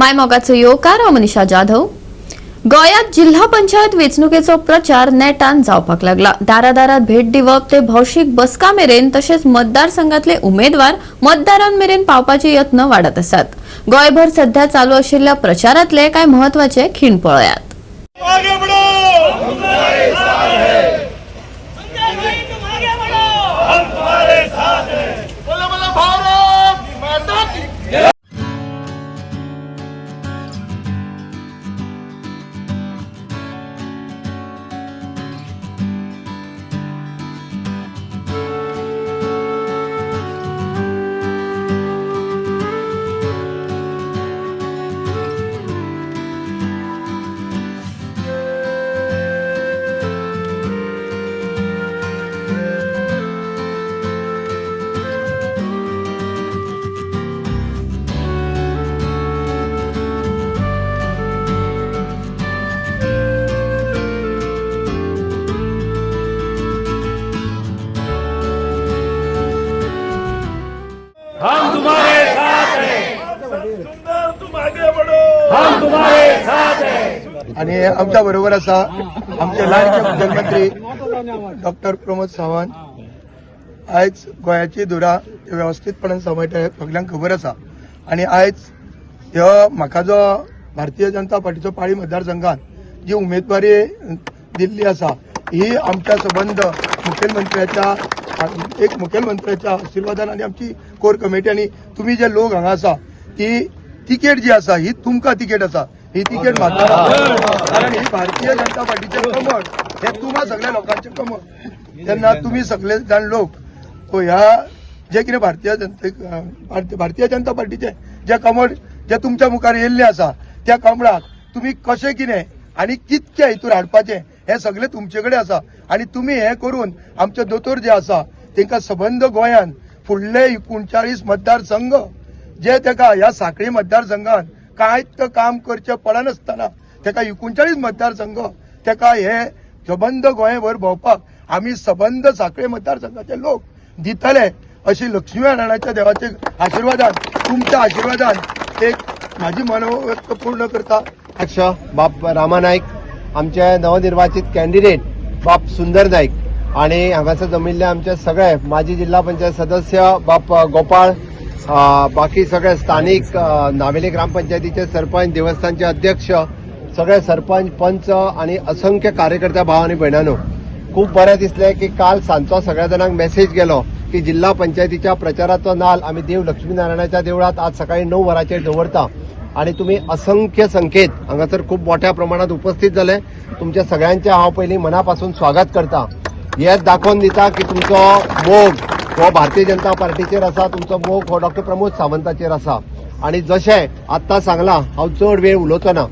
हाय मोगाचो येवकार हांव मनीषा जाधव। गोंयांत जिल्हा पंचायत वेंचणुकेचो प्रचार नेटान जावपाक लागला। दारादारात भेट दिवप ते भौशीक बसका मेरेन तशेंच मतदारसंघातले उमेदवार मतदारांमेरेन पावपाचे यत्न वाडत आसात। गोंयभर सध्या चालू आशिल्ल्या प्रचारातले कांय महत्वाचे खीण पळयात। हम तुम्हारे साथ हैं, सुंदर तुम आगे बढ़ो, हम तुम्हारे साथ हैं। आणि आमच्या बरोबर असा आमचे लाडके मुख्यमंत्री डॉक्टर प्रमोद सावंत। आयज गोंयाची धुरा व्यवस्थितपणान सांबाळटा सगळ्यांक खबर आसा। आणि आयज ह्यो म्हाका जो भारतीय जनता पार्टीचो पाळी मतदारसंघात जी उमेदवारी दिल्ली आसा ही आमच्या संबंध मुख्यमंत्र्याच्या आशिर्वादान आणि आमची कोर कमिटी आणि तुम्ही जे लोक हांगा आसा ती तिकेट जी आसा ही तुमकां तिकेट आसा, ही तिकेट म्हाका कारण ही भारतीय जनता पार्टीचे कमळ हे तुम्हा सगळ्या लोकांचे कमळ। तेन्ना तुम्ही सगळे जाण लोक ह्या जे कितें भारतीय जनता पार्टीचे जे कमळ जे तुमच्या मुखार येयल्ले आसा त्या कमळाक तुम्ही कशें कितें आणि कितके हितूर हाडपाचे हे सगळे तुमचे कडेन आसा। आणि तुम्ही हे करून आमचे दोतोर जे आसा तांकां सबंद गोंयांत फुडले 39 मतदारसंघ जे ताका ह्या सांखळी मतदारसंघात कांयच काम करचे पडनासतना ताका 39 मतदारसंघ ताका हे सबंद गोंयभर भोंवपाक आमी सबंद सांखळी मतदारसंघाचे लोक दितले अशी लक्ष्मीनारायणाच्या देवाचे आशिर्वादान तुमच्या आशिर्वादान एक माझी मनोव्यक्त पूर्ण करता। अध्यक्ष बाप रामा नाईक, आमचे नवनिर्वाचित कॅन्डिडेट बाप सुंदर नाईक आणि हांगासर जमिल्ले आमचे सगळे माजी जिल्हा पंचायत सदस्य बाप गोपाळ, बाकी सगळे स्थानिक नावेली ग्रामपंचायतीचे सरपंच, देवस्थानचे अध्यक्ष, सगळे सरपंच, पंच आणि असंख्य कार्यकर्ते भाव आणि भयणांनो, खूप बरें दिसले की काल सांजचो सगळ्या जाणांक मेसेज गेलो की जिल्हा पंचायतीच्या प्रचाराचो नाल आम्ही देव लक्ष्मीनारायणाच्या देवळात आज सकाळी 9 वरांचेर दवरता आणि तुम्ही असंख्य संख्येत हांगासर खूप मोठ्या प्रमाणात उपस्थित झाले। तुमच्या सगळ्यांचे हांव पयलीं मनापासून स्वागत करता। हेच दाखोवन दिता की तुमचो मोग हो भारतीय जनता पार्टीचेर आसा, तुमचो मोग हो डॉक्टर प्रमोद सावंताचेर आसा। आणि जशें आत्तां सांगलां हांव चड वेळ उलोवचो ना,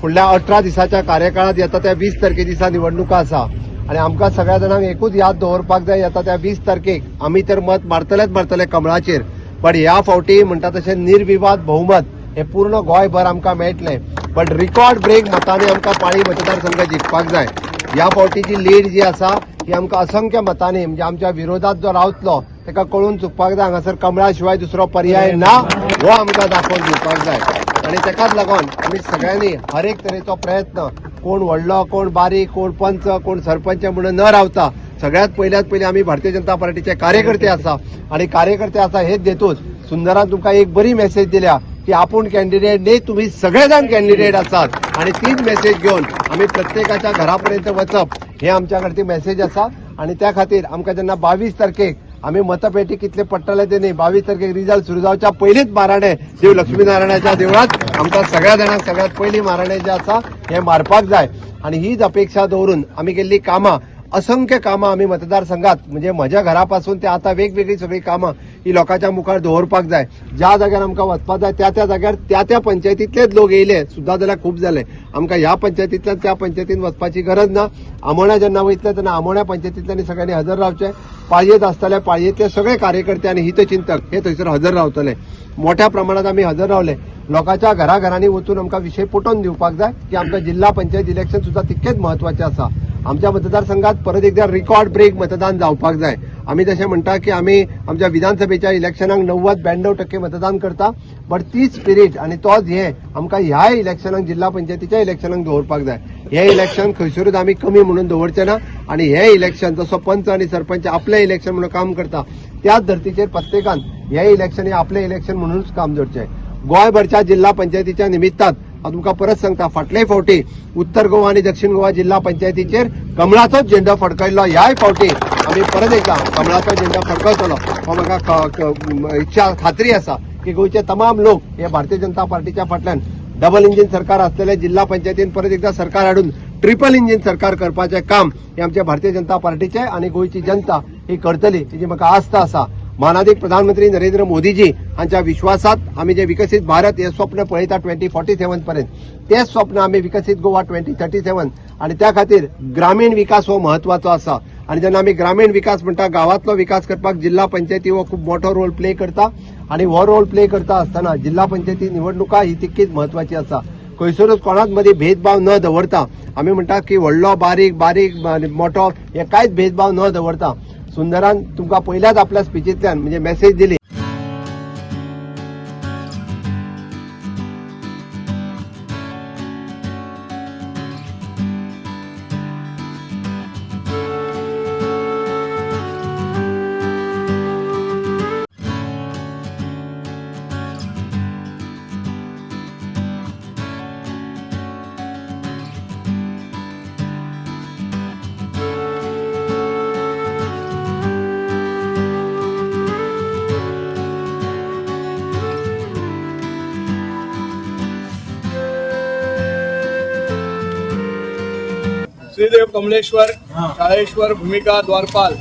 फुडल्या 18 दिसाच्या कार्यकाळात येता त्या 20 तारखे दिसा निवडणुका आसा आणि आमकां सगळ्या जाणांक एकूच याद दवरपाक जाय, येता त्या 20 तारखेक आमी तर मत मारतले कमळाचेर, पण ह्या फावटी म्हणटा तशें निर्विवाद बहुमत हे पूर्ण गोंयभर आमकां मेळटलें, पण रिकॉर्ड ब्रेक मतांनी आमकां पाळी मतदारसंघ जिखपाक जाय। ह्या फावटीची लीड जी आसा ही आमकां असंख्य मतांनी म्हणजे आमच्या विरोधात जो रावतलो ताका कळून चुकपाक जाय, हांगासर कमळा शिवाय दुसरो पर्याय ना हो आमकां दाखोवन दिवपाक जाय। आणि ताकाच लागून आमी सगळ्यांनी हर एक तरेचो प्रयत्न, कोण व्हडलो कोण बारीक, कोण पंच कोण सरपंच म्हणून न रावता सगळ्यात पयली आमी भारतीय जनता पार्टीचे कार्यकर्ते आसा आणि कार्यकर्ते आसा हेच देतूच सुंदरान तुमकां एक बरी मेसेज दिल्या की आपूण कॅन्डिडेट न्ही, तुम्ही सगळेजाण कॅन्डिडेट आसात आणि तीच मेसेज घेऊन आम्ही प्रत्येकाच्या घरापर्यंत वचप हे आमच्या कडची मेसेज आसा। आणि त्या खातीर आमकां जेन्ना 22 तारखेक आम्ही मतपेटी कितले पडटले ते न्ही, 22 तारखेक रिजल्ट सुरू जावच्या पयलींच माराणे देव लक्ष्मीनारायणाच्या देवळात आमकां सगळ्या जाणांक सगळ्यात पयलीं माराणे जे आसा हे मारपाक जाय। आणि हीच अपेक्षा दवरून आमी केल्ली कामां, असंख्य कामां आमी मतदारसंघात म्हणजे म्हज्या घरापासून ते आता वेगवेगळी सगळी कामां ही लोकांच्या मुखार दवरपाक जाय। ज्या जाग्यार आमकां वचपाक जाय त्या जाग्यार त्या पंचायतींतलेच लोक येयले सुद्दां जाल्यार खूब जाले। आमकां ह्या पंचायतींतल्यान त्या पंचायतीन वचपाची गरज ना। आमोण्या जेन्ना वयतले तेन्ना आमोण्या पंचायतींतल्यानी सगळ्यांनी हजर रावचे, पाळयेंत आसतले पाळयेंतले सगळे कार्यकर्ते आनी हितचिंतक हे थंयसर हजर रावतले। मोठ्या प्रमाणात आमी हजर रावले। लोकांच्या घराघरांनी वचून आमकां विशय पटोवन दिवपाक जाय की आमकां जिल्हा पंचायत इलेक्शन सुद्दां तितकेच महत्वाचें आसा। आमच्या मतदारसंघात परत एकदा रिकॉर्ड ब्रेक मतदान जावपाक जाय। आम्ही जशें म्हणटा की आम्ही आमच्या विधानसभेच्या इलेक्शनाक 90-92% मतदान करता, बट ती स्पिरीट आनी तोच हे आमकां ह्या इलेक्शनाक जिल्हा पंचायतीच्या इलेक्शनाक दवरपाक जाय. हे इलेक्शन खंयसरूच आमी कमी म्हणून दवरचे ना आनी हे इलेक्शन जसो पंच आनी सरपंच आपले इलेक्शन म्हणून काम करता त्याच धर्तीचेर प्रत्येकान हे इलेक्शन हे आपले इलेक्शन म्हणूनच काम करचें. गोंयभरच्या जिल्हा पंचायतीच्या निमित्तान हांव तुमकां परत सांगता, फाटलेय फावटी उत्तर गोवा आनी दक्षिण गोवा जिल्हा पंचायतीचेर कमळाचोच झेंडो फडकयल्लो. ह्याय फावटी आमी परत एकदा कमळाचो झेंडो फडकयतलो. हो म्हाका इच्छा खात्री आसा की गोंयचे तमाम लोक हे भारतीय जनता पार्टीच्या फाटल्यान डबल इंजिन सरकार असलेले जिल्हा पंचायतीन परत एकदा सरकार हाडून ट्रिपल इंजिन सरकार करपाचें काम हे आमच्या भारतीय जनता पार्टीचे आणि गोंयची जनता ही करतली हेची म्हाका आस्त आसा. मानाधिक प्रधानमंत्री नरेंद्र मोदीजी हांच्या विश्वासात आम्ही जे विकसित भारत हे स्वप्न पळयता 2047 पर्यंत, तेच स्वप्न आम्ही विकसित गोवा 2037 आणि त्या खातीर ग्रामीण विकास हो महत्वाचो आसा. आणि जेन्ना आमी ग्रामीण विकास म्हणटा, गावातलो विकास करपाक जिल्हा पंचायती हो खूप मोठो रोल प्ले करता आणि हो रोल प्ले करता आसतना जिल्हा पंचायती निवडणुका ही तितकीच महत्वाची आसा. खंयसरूच कोणाच मदीं भेदभाव न दवरता आमी म्हणटा की व्हडलो बारीक मोठो हे कांयच भेदभाव न दवरता सुंदरान तुमकां पयल्याच आपल्या स्पिचींतल्यान म्हणजे मेसेज दिली. श्रीदेव कमलेश्वर, शाळेश्वर, भूमिका, द्वारपाल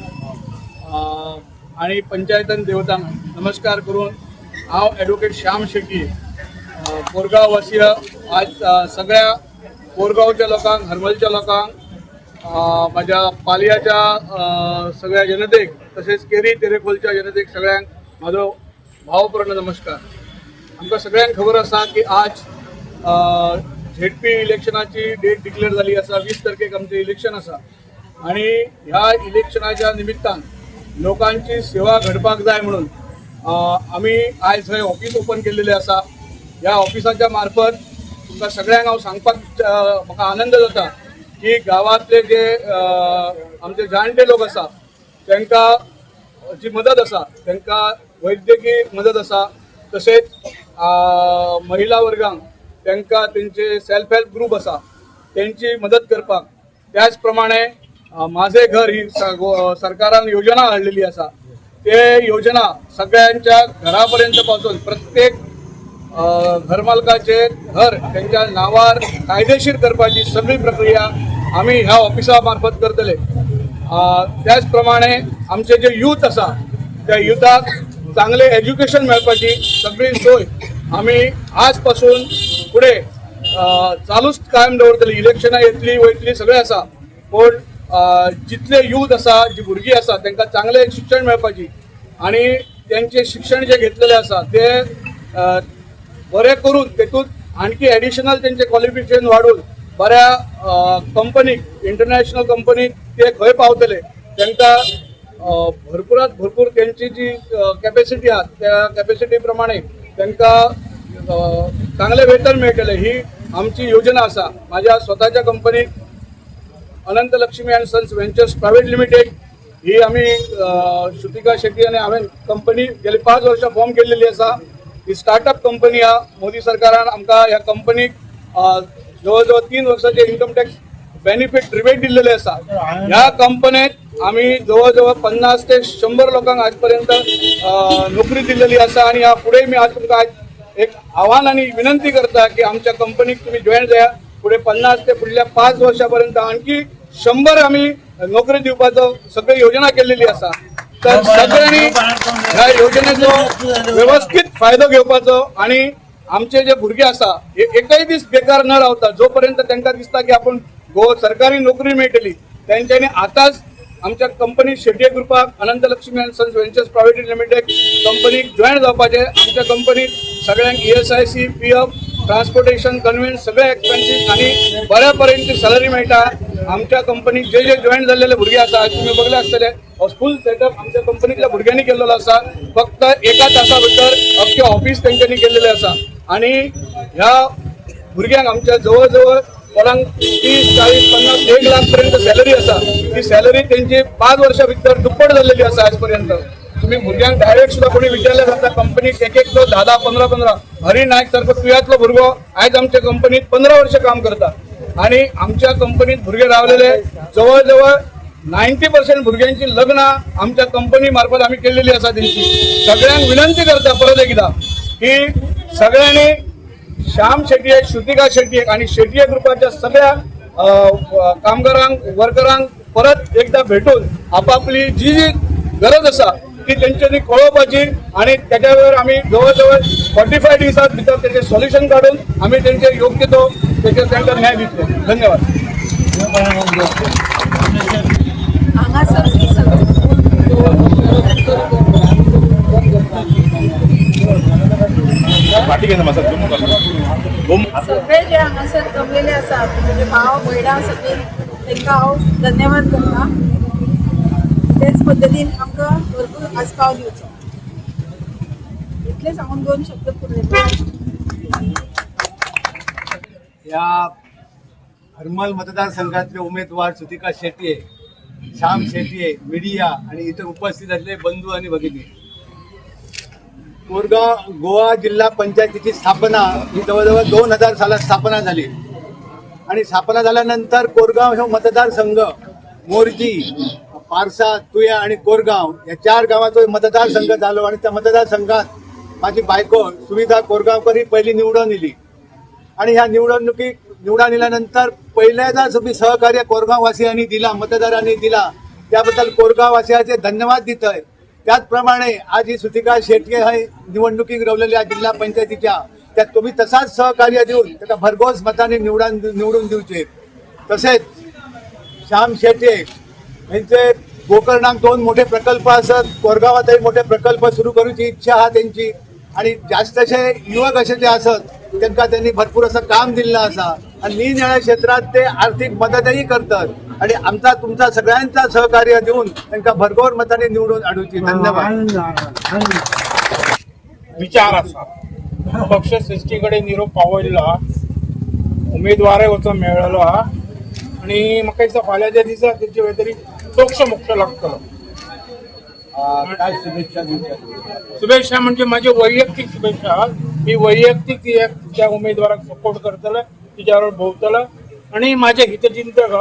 आणि पंचायतन देवतांक नमस्कार करून हांव ॲडव्होकेट श्याम शेट्टी कोरगांव वासीय आज सगळ्या कोरगांवच्या लोकांक, हरमलच्या लोकांक, माझ्या पालयाच्या सगळ्या जनतेक तसेच केरी तेरेखोलच्या जनतेक सगळ्यांक माझो भावपूर्ण नमस्कार. आमकां सगळ्यांक खबर आसा की आज झेडपी इलेक्शनाची डेट डिक्लेअर झाली आसा. 20 तारखेक आमचें इलेक्शन आसा आणि ह्या इलेक्शनाच्या निमित्तान लोकांची सेवा घडपाक जाय म्हणून आमी आयज थंय ऑफिस ओपन केल्लेलें आसा. ह्या ऑफिसाच्या मार्फत तुमकां सगळ्यांक हांव सांगपाक म्हाका आनंद जाता की गांवांतले जे आमचे जाणटे लोक आसा तांकां जी मदत आसा, तांकां वैद्यकीय मदत आसा, तशेंच महिला वर्गांक तांकां तेंचे सेल्फ हेल्प ग्रुप आसा त्यांची मदत करपाक. त्याच प्रमाणे माझे घर ही सरकारान योजना हाडलेली आसा. ते योजना सगळ्यांच्या घरापर्यंत पावचून प्रत्येक घरमालकाचे घर त्यांच्या नावार कायदेशीर करपाची सगळी प्रक्रिया आम्ही ह्या ऑफिसा मार्फत करतले. त्याच प्रमाणे आमचे जे यूथ आसा त्या युथाक चांगले एज्युकेशन मेळपाची सगळी सोय आम्ही आजपासून पुढे चालूच कायम दवरतली. इलेक्शनां येतली वयतली सगळे आसा, पण जितले यूथ आसा, जी भुरगीं आसा तांकां चांगले शिक्षण मेळपाची आणि त्यांचे शिक्षण जे घेतलेले आसा ते बरें करून तेतूंत आणखी एडिशनल त्यांचे क्वॉलिफिकेशन वाडून बऱ्या कंपनीक, इंटरनॅशनल कंपनीक ते खंय पावतले तांकां भरपूरात भरपूर त्यांची जी कॅपॅसिटी आहा त्या कॅपॅसिटी प्रमाणे तांकां चांगले वेतन मेळटले ही आमची योजना आसा. माझ्या स्वतःच्या कंपनीक Anant Lakshmi and sons ventures private limited ही आम्ही श्रुतिका शेट्टी आणि हांवें कंपनी गेली 5 वर्सां फॉर्म केल्लेली आसा. ही स्टार्टअप कंपनी आहा. मोदी सरकारान आमकां ह्या कंपनीक जवळजवळ 3 वर्सांचे इन्कम टॅक्स बेनिफिट रिबेट दिल्लेले आसा. ह्या कंपनीत आम्ही जवळजवळ 50 ते 100 लोकांक आजपर्यंत नोकरी दिलेली आसा आणि ह्या फुडें मी आज तुमकां एक आव्हान आणि विनंती करता की आमच्या कंपनीक तुम्ही जॉईन जाया. पुढे 50 ते फुडल्या 5 वर्षापर्यंत आणखी 100 आम्ही नोकरी दिवपाचो सगळी योजना केलेली आसा. तर सगळ्यांनी ह्या योजनेचो व्यवस्थित फायदो घेवपाचो आणि आमचे जे भुरगे आसा हे एकही दीस बेकार न रावता. जोपर्यंत तांकां दिसता की आपण सरकारी नोकरी मेळटली त्यांच्यानी आताच आमच्या कंपनी शेट्टी ग्रुपाक Anant Lakshmi and sons ventures private limited कंपनीक जॉईन जावपाचे. आमच्या कंपनीत सगळ्यांक ESIC, PF ट्रान्सपोर्टेशन कन्व्हेन्स सगळे एक्सपेन्सीस आणि बऱ्यापर्यंत सॅलरी मेळटा. आमच्या कंपनीत जे जे जॉईन झालेले भुरगे आसा तुम्ही बघले आसतले फुल सेटअप आमच्या कंपनीतल्या भुरग्यांनी केलेलो आसा. फक्त एका तासा भितर अख्खे ऑफिस तेंच्यांनी केलेले आसा आणि ह्या भुरग्यांक आमच्या जवळ जवळ कोणाक 30, 40, 50, 1 लाख पर्यंत सॅलरी आसा. ती सॅलरी त्यांची 5 वर्षां भितर दुप्पट झालेली आसा आज पर्यंत. तुम्ही भुरग्यांक डायरेक्ट सुद्धा कोणी विचारले जाता कंपनीत एक तो 10, 15. हरी नायक सारखो तुयातलो भुरगो आज आमच्या कंपनीत 15 वर्ष काम करता आणि आमच्या कंपनीत भुरगे रावलेले जवळ जवळ 90% भुरग्यांची लग्न आमच्या कंपनी मार्फत आम्ही केलेली आसा. त्यांची सगळ्यांक विनंती करता परत एकदा की सगळ्यांनी श्याम शेट्टी एक, श्रुतिका शेट्टी एक आणि शेट्टी ग्रुपाच्या सगळ्या कामगारांक वर्करांक परत एकदा भेटून आपापली जी जी गरज आसा ती त्यांच्यानी कळोवपाची आणि त्याच्यावर आम्ही जवळजवळ 45 दिवसात भितर त्याचे सॉल्युशन काढून आम्ही त्यांचे योग्य तो त्यांचा न्याय दितले. धन्यवाद. सगळे जे हांगासर जमलेले आसात म्हणजे भाव भयणां सगळी तांकां हांव धन्यवाद करता. तेच पद्दतीन आमकां भरपूर आस्पाव दिवचो. इतले सांगून 2 शब्द पुरयता. या हरमल मतदारसंघातले उमेदवार श्रुतिका शेट्ये, श्याम शेट्ये, मीडिया आणि इतर उपस्थित असलेले बंधू आणि भगिनी, कोरगाव गोवा जिल्हा पंचायतीची स्थापना ही जवळजवळ 2000 सालात स्थापना झाली आणि स्थापना झाल्यानंतर कोरगाव हे मतदारसंघ मोरजी, पारसा, तुया आणि कोरगाव या 4 गावांचा मतदारसंघ झालो आणि त्या मतदारसंघात माझी बायको सुविधा कोरगावकर ही पहिली निवडून दिली आणि ह्या निवडून दिल्यानंतर पहिल्यांदाच मी सहकार्य कोरगाववासियांनी दिला, मतदारांनी दिला, त्याबद्दल कोरगाववासियांचे धन्यवाद देतोय. त्याचप्रमाणे आज ही श्रुतिका शेट्ये हे निवडणुकीत रवलेल्या जिल्हा पंचायतीच्या त्यात तुम्ही तसाच सहकार्य देऊन त्याला भरघोस मताने निवडून देऊचे. तसेच श्याम शेट्ये यांचे गोकर्णात 2 मोठे प्रकल्प असत, कोरगावातही मोठे प्रकल्प सुरू करूची इच्छा हा त्यांची आणि जास्तशे युवक असे जे असत त्यांना त्यांनी भरपूर असं काम दिलेलं असा आणि निरनिराळ्या क्षेत्रात ते आर्थिक मदतही करतात आणि आमचा तुमचा सगळ्यांचा सहकार्य देऊन त्यांना भरघोस मताने निवडून आणूची. धन्यवाद. विचार असा पक्ष सृष्टीकडे निरोप पावयलो उमेदवार वचून मेळ्ळलो आणि म्हाका दिसता फाल्यांच्या दिसा तेचे खंय मोक्ष लागतलो. शुभेच्छा म्हणजे माझी वैयक्तिक शुभेच्छा. मी वैयक्तिक त्या उमेदवाराक सपोर्ट करतले, तिच्यावर भोवतलं आणि माझे हितचिंतक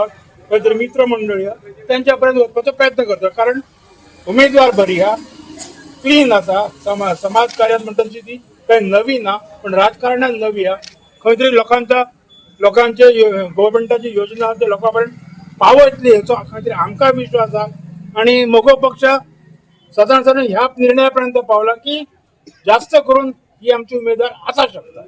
खंय मित्र मंडळी त्यांच्या पर्यंत वचपाचो प्रयत्न करतो. कारण उमेदवार बरी क्लीन आसा, समाजकार्यात म्हणटाची ती काही नवी ना पण राजकारणात नवी खंय तरी लोकांचे गव्हर्मेंटाची योजना ते लोकां पर्यंत पावयतली हेचो खातीर आमकां विश्वास आसा आणि म्हजो पक्ष साधारण ह्या निर्णयापर्यंत पावला की जास्त करून ही आमची उमेदवार आसा शकता.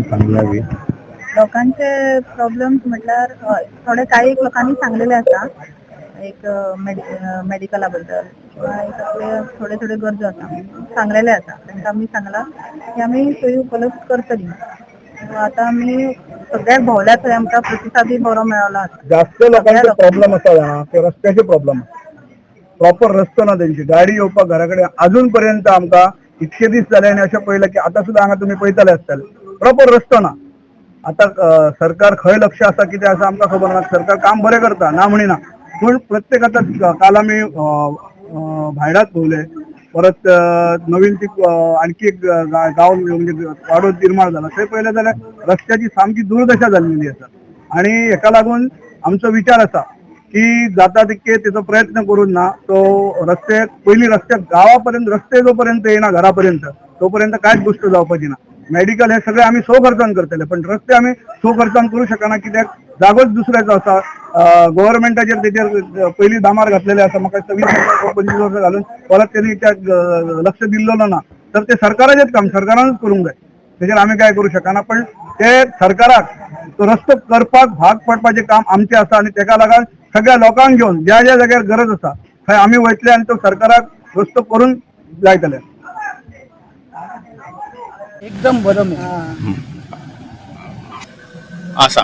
चांगली यावी लोकांचे प्रॉब्लेम्स म्हटल्यार थोडे काही लोकांनी सांगलेले आसा एक मेडिकला बद्दल किंवा एक आपले थोडे थोडे गरजो आसा सांगलेले आसा तांकां आमी सांगला की आमी सोयी उपलब्ध करतली. आता आमी सगळ्याक भोंवल्या थंय आमकां प्रतिसादय बरो मेळ्ळो आसा. जास्त लोकांचे प्रॉब्लेम आसा जाणा ते रस्त्याचे प्रॉब्लेम प्रॉपर रस्तो ना त्यांची गाडी येवपाक घरा कडेन अजून पर्यंत आमकां इतके दीस जाले आनी अशें पळयलें की आतां सुद्दां हांगा तुमी पळयताले आसतले प्रॉपर रस्तो ना. आता सरकार खंय लक्ष आसा कितें आसा आमकां खबर ना. सरकार काम बरें करता ना म्हणिना पूण प्रत्येक आतां काल आमी भायडात भोवले परत नवीन ती आणखी एक गांव म्हणजे वाडो निर्माण जाला थंय पळयलें जाल्यार रस्त्याची सामकी दुर्दशा जाल्लेली आसा. आणि हेका लागून आमचो विचार आसा की जाता तितके तेचो प्रयत्न करून ना तो रस्ते पयलीं रस्त्या गांवापर्यंत रस्ते जोपर्यंत येना घरापर्यंत तोपर्यंत कांयच गोष्ट जावपाची ना. मेडिकल हे सगळे आमी सो खर्चान करतले पण रस्ते आमी सो खर्चान करू शकना कित्याक जागोच दुसऱ्याचो आसा. गव्हर्मेंटाचेर तेचेर पयलीं दामार घातलेले आसा. म्हाका 26-25 वर्सां घालून परत तेणी लक्ष दिल्लो ना तर ते सरकाराचेच काम सरकारानच करूंक जाय. तेचेर आमी काय करू शकना पण ते सरकाराक तो रस्तो करपाक भाग पडपाचें काम आमचें आसा आणि तेका लागून सगळ्या लोकांक घेवन ज्या ज्या जाग्यार गरज आसा थंय आमी वयतले आनी तो सरकाराक रस्तो करून जायतले. एकदम बरो आसा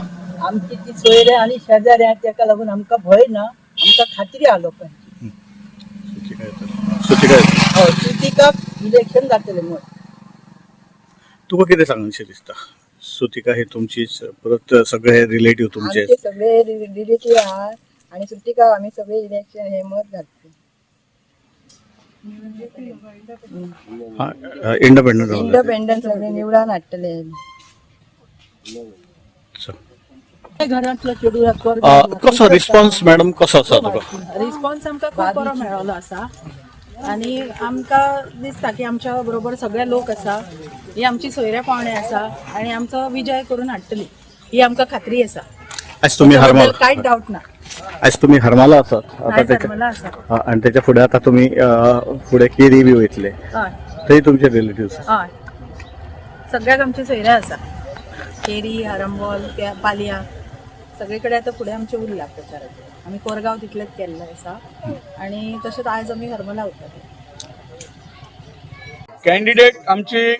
आमची ती सोयरे आणि शेजाऱ्या तेका लागून आमकां भंय ना आमकां खात्री आहा लोकांची. सुतिकाक इलेक्शन जातलें म्हण तुका कितें सांगचें दिसता? सुतिका हे तुमचीच परत सगळे रिलेटिव्ह तुमचे आमचे सगळे रिलेटिव्ह आहा आणि सुतिकाक आमी सगळे इलेक्शन हे मत घालतले. इंडिपेंडंट सगळे निवडान हाडटले. घरांतलो चेडूं कसो रिस्पॉन्स मॅडम कसो आसा तुका? रिस्पॉन्स आमकां खूब बरो मेळ्ळो आसा आणि आमकां दिसता की आमच्या बरोबर सगळे लोक आसा ही आमची सोयरे पावणे आसा आणि आमचो विजय करून हाडटली ही आमकां खात्री आसा. आज तुम्ही हरमाला कांयच डावट ना. आज तुम्ही हरमाला आसात आता हरमला आसा. आणि त्याच्या फुडें आता तुम्ही फुडें केरी बी वयतले हय थंय तुमचे रिलेटिव्ह हय सगळ्याक आमचे सोयरे आसा केरी हरमबोल पालया सगळे कडेन आतां फुडें आमचे उरला प्रचाराचे. आमी कोरगांव तितलेच केल्ले आसा आणि तशेंच आयज आमी हरमला वयतले. कॅन्डिडेट आमची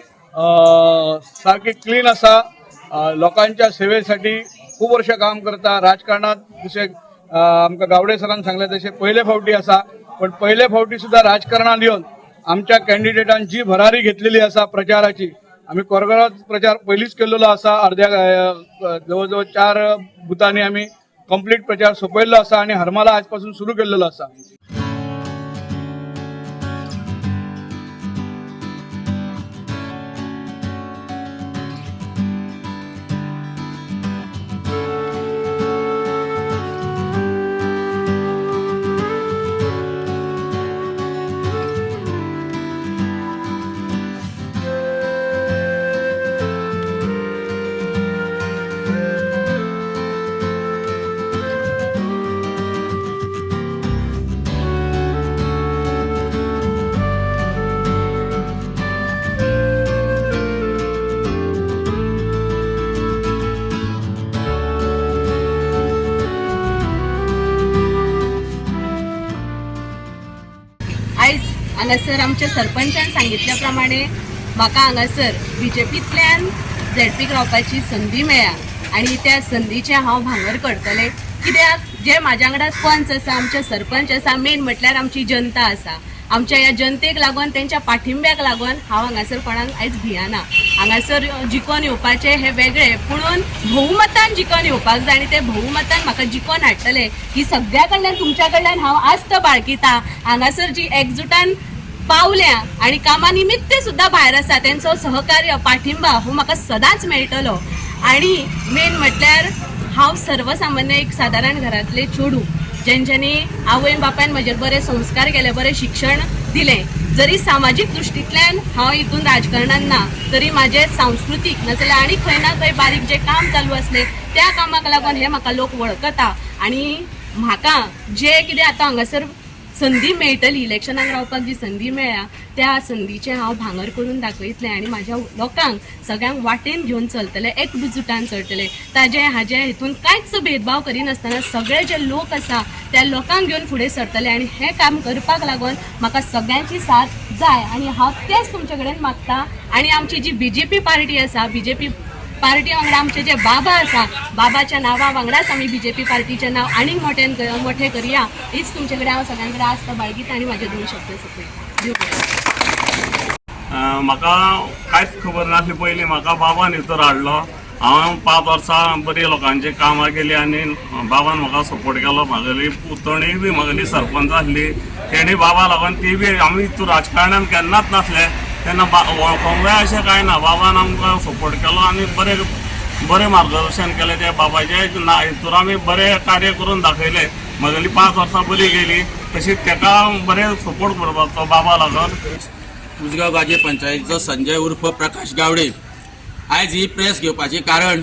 सारखी क्लीन आसा लोकांच्या सेवेसाठी खूप वर्ष काम करता. राजकारणात जसे आमकां गावडे सरान सांगले तसे पहिले फावटी आसा पण पहिले फावटी सुद्धा राजकारणात येवन आमच्या कॅन्डिडेटान जी भरारी घेतलेली आसा प्रचाराची. आम्ही कोरगांवात प्रचार पयलींच केल्लो आसा. अर्ध्या जवळजवळ 4 बुथांनी आम्ही कंप्लीट प्रचार सोंपयल्लो आसा आणि हरमाला आजपासून सुरू केल्लो आसा. आयज हांगासर आमच्या सरपंचान सांगितल्या प्रमाणे म्हाका हांगासर बीजेपींतल्यान झेडपीक रावपाची संदी मेळ्ळ्या आणि त्या संदीचे हांव भांगर करतलें. कित्याक जे म्हाज्या वांगडा पंच आसा आमचे सरपंच आसा मेन म्हटल्यार आमची जनता आसा. आमच्या ह्या जनतेक लागून त्यांच्या पाठिंब्याक लागून हांव हांगासर कोणाक आयज भियाना. हांगासर जिखून येवपाचे हे वेगळे पुणून भोवमतान जिखून येवपाक जाय आणि ते भोवमतान म्हाका जिखून हाडटले ही सगळ्या कडल्यान तुमच्या कडल्यान हांव आस्त बाळगिता. हांगासर जी एकजुटान पावल्या आणि कामा निमित्त सुद्धा भायर आसा त्यांचो सहकार्य पाठिंबा हो म्हाका सदांच मेळटलो. आणि मेन म्हटल्यार हांव सर्वसामान्य एक सादारण घरांतले चेडूं जेंच्यांनी आवयन बापायन म्हजेर बरे संस्कार केले बरें शिक्षण दिलें. जरी सामाजीक दृश्टींतल्यान हांव हितून राजकारणान ना तरी म्हाजे सांस्कृतीक नाजाल्यार आनी खंय ना खंय बारीक जे काम चालू आसले त्या कामाक लागून हे म्हाका लोक वळखता. आणि म्हाका जे कितें आतां हांगासर संधी मेळटली, इलेक्शनाक रावपाक जी संधी मेळ्ळ्या त्या संधीचे हांव भांगर करून दाखयतलें आनी म्हाज्या लोकांक सगळ्यांक वाटेन घेवन चलतले, एकजुटान चलतले. ताजे हाजे हितून कांयच भेदभाव करिनासतना सगळे जे लोक आसा त्या लोकांक घेवन फुडें सरतले आनी हें काम करपाक लागून म्हाका सगळ्यांची साथ जाय आनी हांव तेंच तुमचे कडेन मागता. आनी आमची जी BJP पार्टी आसा, BJP पार्टी वांगडा आमचे जे बाबा आसा, बाबाच्या नांवा वांगडाच आमी BJP पार्टीचें नांव आनीक मोठें करुया हीच तुमचे कडेन हांव सगळ्यां कडेन आस्त बाळगीत आनी म्हाजे 2 शब्द सोंपयता. म्हाका कांयच खबर नासली पयलीं. म्हाका बाबान भितर हाडलो. हांव 5 वर्सां बरी लोकांची कामां केली आनी बाबान म्हाका सपोर्ट केलो. म्हागेली पुतणी बी म्हागेली सरपंच आसली, तेणी बाबा लागून ती बी आमी हितून राजकारणान केन्नाच नासले तेन्ना वळखोंक जाय अशें कांय ना. बाबान आमकां सपोर्ट केलो आनी बरें मार्गदर्शन केलें त्या बाबाचें हितून आमी बरें कार्य करून दाखयलें. म्हगेली 5 वर्सां बरी गेली, तशीच ताका बरें सपोर्ट करपाचो बाबा लागून. उसगांव गाजे पंचायतीचो संजय उर्फ प्रकाश गावडे. आयज ही प्रेस घेवपाचें कारण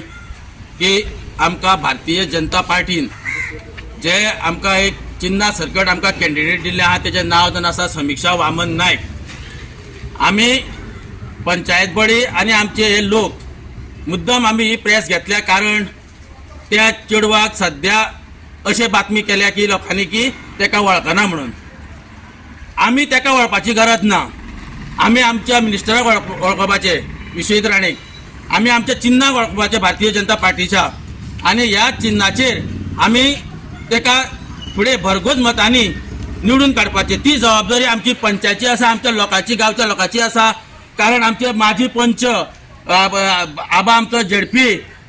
की आमकां भारतीय जनता पार्टीन जे आमकां एक चिन्ना सर्कट आमकां कॅन्डिडेट दिल्लें आहा तेजें नांव जावन आसा समिक्षा वामन नायक. आमी पंचायत बडी आनी आमचे हे लोक मुद्दम आमी ही प्रेस घेतल्या कारण त्या चेडवाक सद्या अशे बातमी केल्या की लोकांनी की ताका वळखना म्हणून. आमी ताका वळपाची गरज ना. आमी आमच्या मिनिस्टराक वळखपाचे विश्वजीत राणेक, आमी आमच्या चिन्नाक वळखपाचे भारतीय जनता पार्टीच्या आनी ह्या चिन्नाचेर आमी ताका फुडें भरघोस मतांनी निवडून काडपाचे. ती जबाबदारी आमची पंचायती आसा, आमच्या लोकांची, गांवच्या लोकांची आसा. कारण आमचे माजी पंच आबा आमचो झेडपी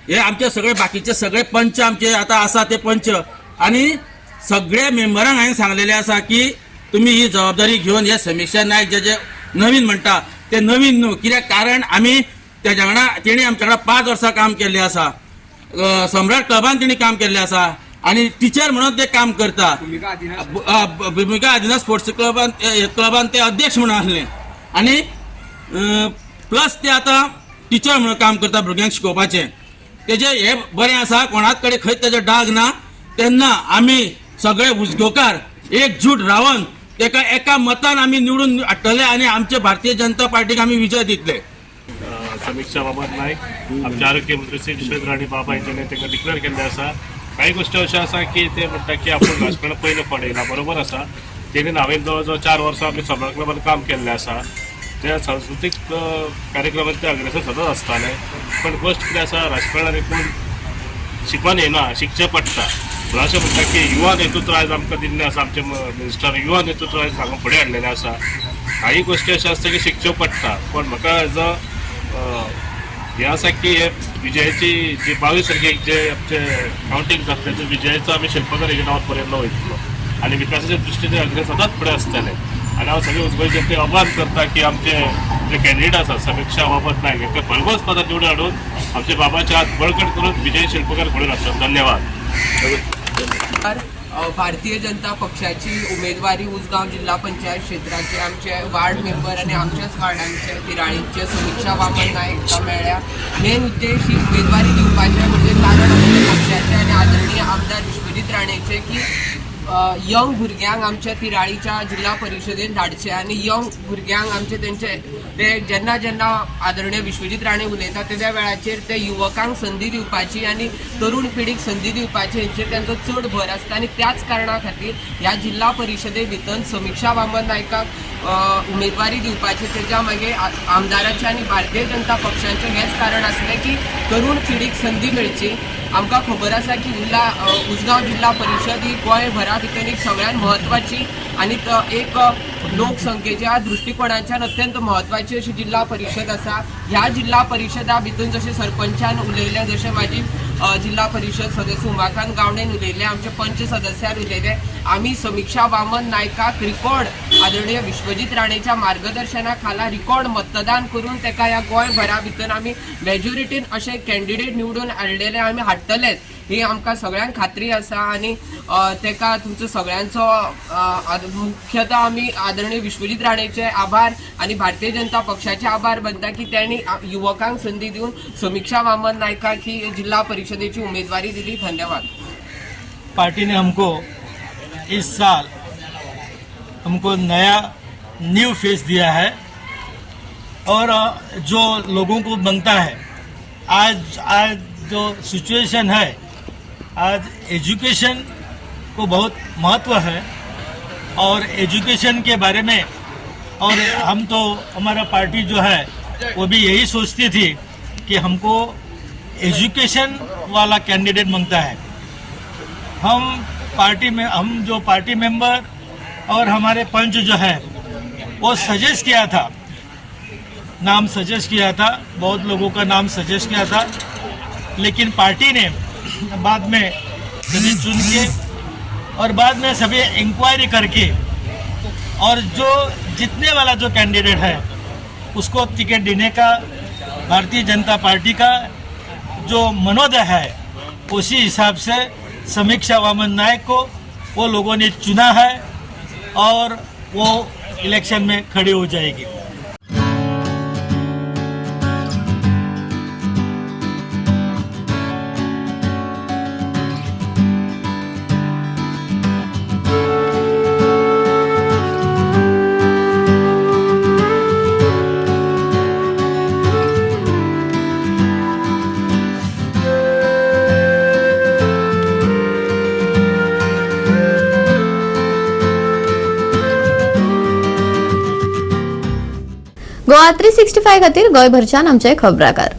हे आमचे सगळे बाकीचे सगळे पंच आमचे आतां आसा ते पंच आनी सगळ्या मेंबरांक हांवें सांगलेलें आसा की तुमी ही जबाबदारी घेवन हे समीक्षा नायक जे नवीन म्हणटा ते नवीन न्हू. कित्याक कारण आमी तेज्या वांगडा तेणी आमच्या वांगडा 5 वर्सां काम केल्लें आसा. सम्राट क्लबान तेणी काम केल्लें आसा आनी टिचर म्हणून ते काम करता. भुमिका आदिनाथ स्पोर्ट्स क्लबान ते अध्यक्ष म्हणून आसले आनी प्लस ते आतां टिचर म्हणून काम करता भुरग्यांक शिकोवपाचें. तेजें हे बरें आसा, कोणाच कडेन खंय तेजो डाग ना. तेन्ना आमी सगळे उजगांवकार एकजूट रावन तेका एका मतान आमी निवडून हाडटले आनी आमचे भारतीय जनता पार्टीक आमी विजय दितले. समीक्षा वामन नायक आमचे आरोग्य मंत्री श्री विश्वजीत राणे बाबा हांच्यानी ताका डिक्लेअर केल्लें आसा. काही गोष्टी अशा आसा की ते म्हणटा की आपूण राजकारणात पयलीं पडयला, बरोबर आसा. तेणीन हांवें जवळ जवळ 4 वर्सां आमी सम्राट क्लबान काम केल्लें आसा. त्या सांस्कृतीक कार्यक्रमांत ते अग्रेसर सतत आसताले. पण गोष्ट कितें आसा, राजकारणान एकूण शिकून येना, शिकचें पडटा. म्हणून अशें म्हणटा की युवा नेतृत्व आयज आमकां दिल्लें आसा. आमचे मिनिस्टर युवा नेतृत्व आयज हांगा फुडें हाडलेलें आसा. काही गोष्टी अशा आसता की शिकच्यो पडटा. पण म्हाका हेजो हे आसा की हे विजयाची जी 22 तारखेक जे आमचे कावंटींग जातलें ते विजयाचो आमी शिल्पकार हेजे नांवांत पर्यंत वयतलो आनी विकासाच्या दृश्टीन अग्रे सदांच फुडें आसतले. आनी हांव सगळे उजगांव जनतेक आव्हान करता की आमचे जे कॅन्डिडेट आसात समीक्षा वामन नायक हांकां भरघोस मतां निवडून हाडून आमचे बाबाचे हात बळकट करून विजयी शिल्पकार फुडें हाडटात. धन्यवाद. भारतीय जनता पक्षाची उमेदवारी उसगांव जिल्हा पंचायत क्षेत्राचे आमचे वार्ड मेंबर आणि आमच्याच वार्डांचे तिराळीचे समीक्षा वामन नायक मेळ्ळ्या. मेन उद्देश ही उमेदवारी दिवपाचे म्हणजे कारण आमच्या पक्षाचे आणि आदरणीय आमदार विश्वजीत राणेचे की यंग भुरग्यांक आमच्या तिराळीच्या जिल्हा परिशदेन धाडचे आनी यंग भुरग्यांक आमचे ते जेन्ना जेन्ना आदरणीय विश्वजीत राणे उलयता त्या वेळाचेर ते युवकांक संदी दिवपाची आनी तरुण पिढीक संदी दिवपाची हेंचेर तांचो चड भर आसता. आनी त्याच कारणा खातीर ह्या जिल्हा परिशदे भितर समीक्षा वामन नायकाक उमेदवारी दिवपाची तेच्या मागीर आमदाराचे आनी भारतीय जनता पक्षाचें हेंच कारण आसलें की तरुण पिढीक संदी मेळची. आमकां खबर आसा की उसगांव जिल्हा परिशद ही गोंयभरा भितर एक सगळ्यात म्हत्वाची आनी एक लोकसंख्येच्या दृश्टिकोनाच्यान अत्यंत म्हत्वाची अशी जिल्हा परिशद आसा. ह्या जिल्हा परिशदा भितर जशें सरपंचान उलयलें, जशें माजी जिल्हा परिशद सदस्य उमाकांत गावडेन उलयलें, आमचे पंच सदस्यान उलयलें, आमी समीक्षा वामन नायकाक रिकॉर्ड आदरणीय विश्वजीत राणेच्या मार्गदर्शना खाला रिकॉर्ड मतदान करून तेका ह्या गोंयभरा भितर आमी मेजॉरिटीन अशे कॅन्डिडेट निवडून हाडलेले आमी हाडटलेच ही आमकां सगळ्यांक खात्री आसा. आनी तेका तुमचो सगळ्यांचो मुख्यतः आमी आदरणीय विश्वजीत राणेचे आभार आनी भारतीय जनता पक्षाचे आभार मानता की त्यांनी युवकांक संधी दिवन समीक्षा वामन नायकाक ही जिल्हा परिषदेची उमेदवारी दिली. धन्यवाद. पार्टी ने हमको इस साल हमको नया न्यू फेस दिया है और जो लोगों को बनता है आज जो सिचुएशन है, आज एजुकेशन को बहुत महत्व है और एजुकेशन के बारे में और हम तो हमारा पार्टी जो है वो भी यही सोचती थी कि हमको एजुकेशन वाला कैंडिडेट मांगता है। हम जो पार्टी मेंबर और हमारे पंच जो है वो सजेस्ट किया था, बहुत लोगों का नाम सजेस्ट किया था, लेकिन पार्टी ने बाद में सभी चुन के और बाद में सभी इंक्वायरी करके और जो जीतने वाला जो कैंडिडेट है उसको टिकट देने का भारतीय जनता पार्टी का जो मनोदय है उसी हिसाब से समीक्षा वामन नायक को वो लोगों ने चुना है और वो इलेक्शन में खड़ी हो जाएगी। गोवा 365 खातीर गोंयभरच्यान आमचे खबराकार।